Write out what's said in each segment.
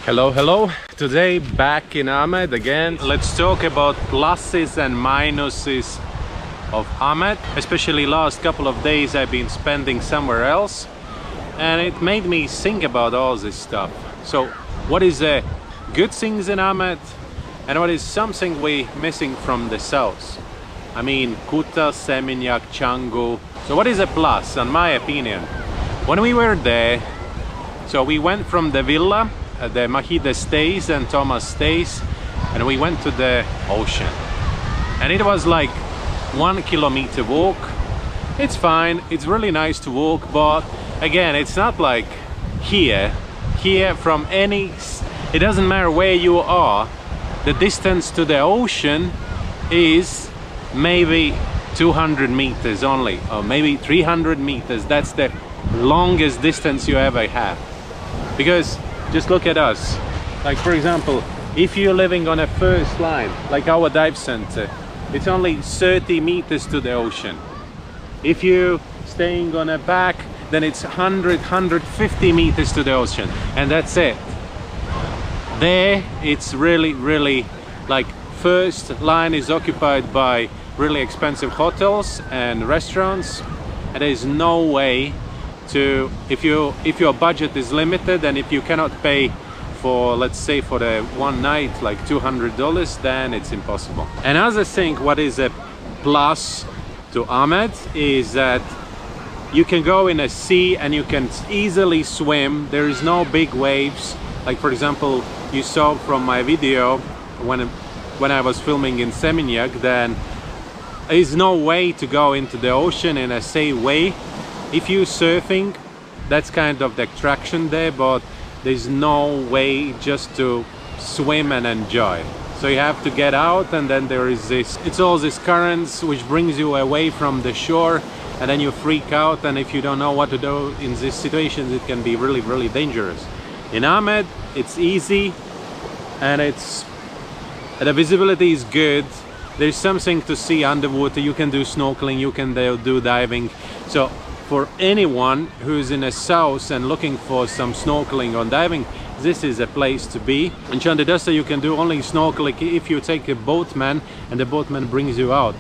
Hello, hello. Today back in Ahmed again. Let's talk about pluses and minuses of Ahmed. Especially last couple of days I've been spending somewhere else, and it made me think about all this stuff. So what is the good things in Ahmed and what is something we missing from the south? I mean Kuta, Seminyak, Canggu. So what is a plus in my opinion? When we were there, so we went from the villa, the Mahide stays and Thomas stays, and we went to the ocean, and it was like 1 kilometer walk. It's fine, it's really nice to walk, but again, it's not like here from any, it doesn't matter where you are, the distance to the ocean is maybe 200 meters only, or maybe 300 meters. That's the longest distance you ever have. Because just look at us, like for example, if you're living on a first line like our dive center, it's only 30 meters to the ocean. If you're staying on a back, then it's 150 meters to the ocean, and that's it. There it's really like first line is occupied by really expensive hotels and restaurants, and there's no way to, if your budget is limited and if you cannot pay for, let's say, for the one night like $200, then it's impossible. Another thing what is a plus to Ahmed is that you can go in a sea and you can easily swim. There is no big waves. Like for example, you saw from my video when I was filming in Seminyak, then there is no way to go into the ocean in a safe way. If you're surfing, that's kind of the attraction there, but there's no way just to swim and enjoy. So you have to get out, and then there is this, it's all these currents which brings you away from the shore, and then you freak out, and if you don't know what to do in these situations, it can be really dangerous. In Ahmed, it's easy, and the visibility is good. There's something to see underwater. You can do snorkeling, you can do diving. So for anyone who's in the south and looking for some snorkeling or diving, this is a place to be. In Chandidasa you can do only snorkeling if you take a boatman and the boatman brings you out.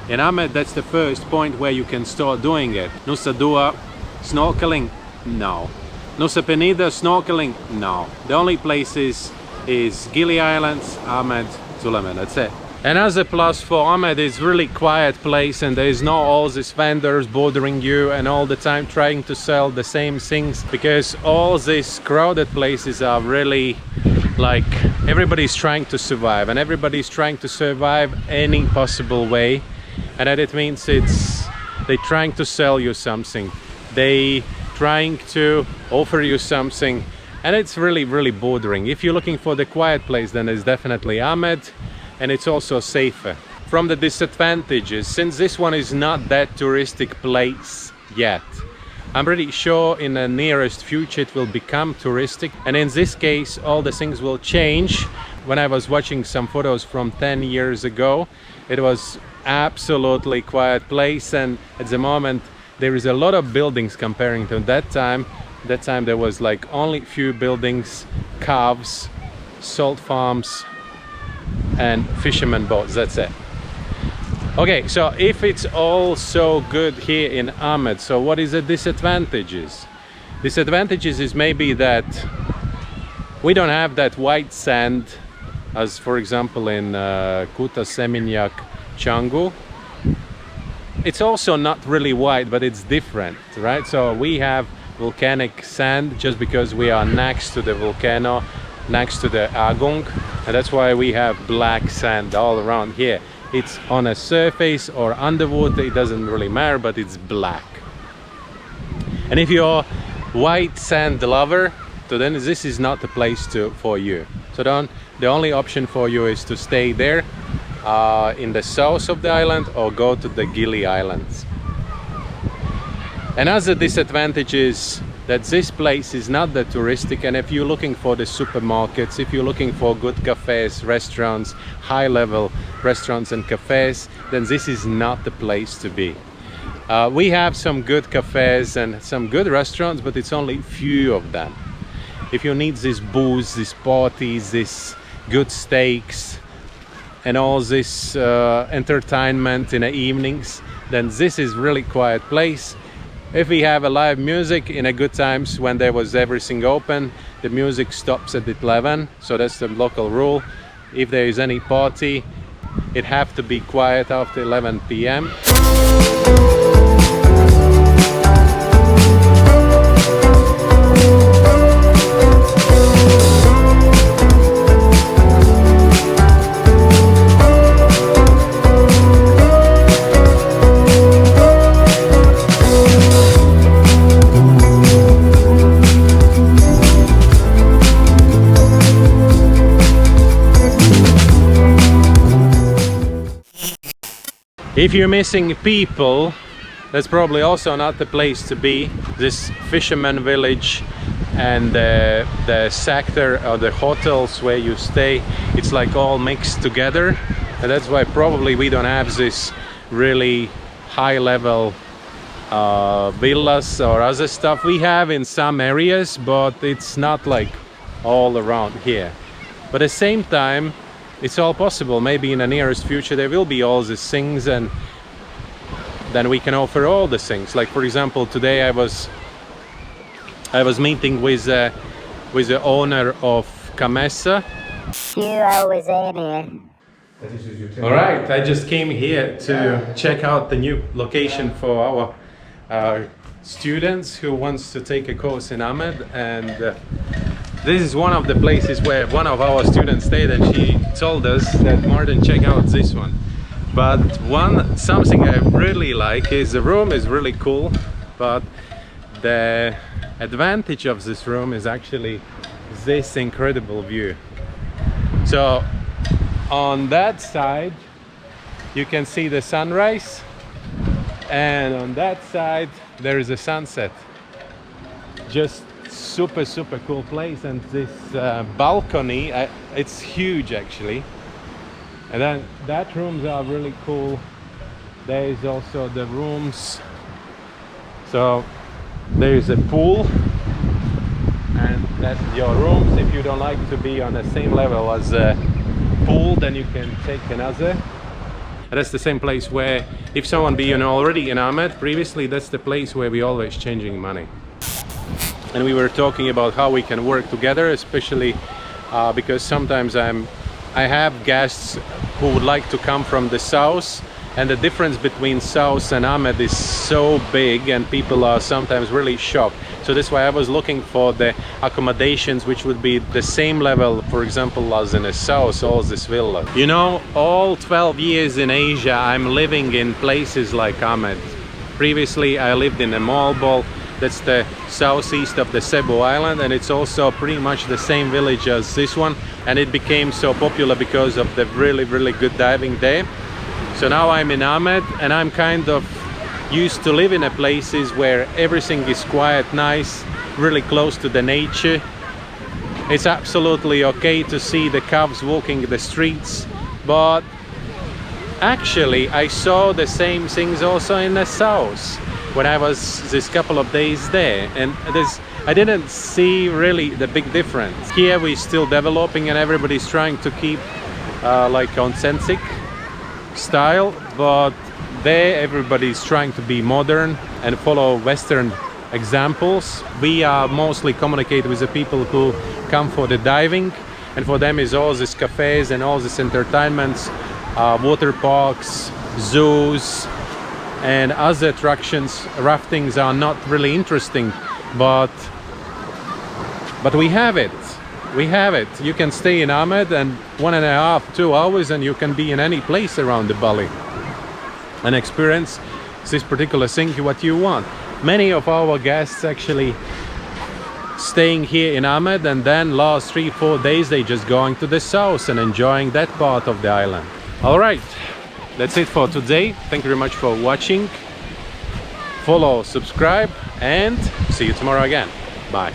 In Ahmed, that's the first point where you can start doing it. Nusa Dua, snorkeling? No. Nusa Penida, snorkeling? No. The only places is Gili Islands, Ahmed, Suleiman, that's it. Another plus for Ahmed is really quiet place, and there is no all these vendors bothering you and all the time trying to sell the same things, because all these crowded places are really like everybody's trying to survive, and everybody's trying to survive any possible way, and that it means they're trying to sell you something, they trying to offer you something, and it's really bothering. If you're looking for the quiet place, then it's definitely Ahmed. And it's also safer. From the disadvantages, since this one is not that touristic place yet, I'm pretty sure in the nearest future it will become touristic, and in this case all the things will change. When I was watching some photos from 10 years ago, it was absolutely quiet place, and at the moment there is a lot of buildings comparing to that time. That time there was like only few buildings, calves, salt farms and fisherman boats, that's it. Okay, so if it's all so good here in Ahmed, so what is the disadvantages? Disadvantages is maybe that we don't have that white sand as for example in Kuta, Seminyak, Canggu. It's also not really white, but it's different, right? So we have volcanic sand just because we are next to the volcano, next to the Agung, and that's why we have black sand all around here. It's on a surface or underwater, it doesn't really matter, but it's black. And if you're white sand lover, so then this is not the place for you. So the only option for you is to stay there in the south of the island or go to the Gili Islands. Another disadvantage is that this place is not that touristic, and if you're looking for the supermarkets, if you're looking for good cafes, restaurants, high-level restaurants and cafes, then this is not the place to be. We have some good cafes and some good restaurants, but it's only few of them. if you need this booze, these parties, this good steaks and all this entertainment in the evenings, then this is really quiet place. If we have a live music in a good times when there was everything open, the music stops at 11, so that's the local rule. If there is any party, it have to be quiet after 11 p.m. If you're missing people, that's probably also not the place to be. This fisherman village and the sector or the hotels where you stay, it's like all mixed together, and that's why probably we don't have this really high level villas or other stuff. We have in some areas, but it's not like all around here. But at the same time, it's all possible. Maybe in the nearest future there will be all these things, and then we can offer all the things. Like for example, today I was meeting with the owner of Kamessa. You always in here. All right, I just came here to check out the new location for our students who wants to take a course in Ahmed, and this is one of the places where one of our students stayed, and she told us that Martin, check out this one. But something I really like is the room is really cool, but the advantage of this room is actually this incredible view. So on that side you can see the sunrise, and on that side there is a sunset. Just super cool place. And this balcony, it's huge actually, and then that rooms are really cool. There is also the rooms, so there is a pool, and that's your rooms. If you don't like to be on the same level as the pool, then you can take another. And that's the same place where, if someone be already in Ahmed previously, that's the place where we always changing money. And we were talking about how we can work together, especially because sometimes I have guests who would like to come from the south, and the difference between south and Ahmed is so big, and people are sometimes really shocked. So that's why I was looking for the accommodations which would be the same level, for example, as in the south, all this villa. You know, all 12 years in Asia I'm living in places like Ahmed. Previously I lived in a Malbol. That's the southeast of the Cebu Island, and it's also pretty much the same village as this one, and it became so popular because of the really good diving there. So now I'm in Ahmed, and I'm kind of used to live in places where everything is quiet, nice, really close to the nature. It's absolutely okay to see the calves walking the streets, but actually I saw the same things also in the south when I was this couple of days there, and I didn't see really the big difference. Here we're still developing, and everybody's trying to keep like authentic style, but there everybody's trying to be modern and follow Western examples. We are mostly communicate with the people who come for the diving, and for them is all these cafes and all these entertainments, water parks, zoos and other attractions. Raftings are not really interesting, but we have it. We have it. You can stay in Ahmed and 1.5 to 2 hours, and you can be in any place around the Bali and experience this particular thing what you want. Many of our guests actually staying here in Ahmed, and then last 3-4 days they just going to the south and enjoying that part of the island. All right, that's it for today. Thank you very much for watching. Follow, subscribe, and see you tomorrow again. Bye.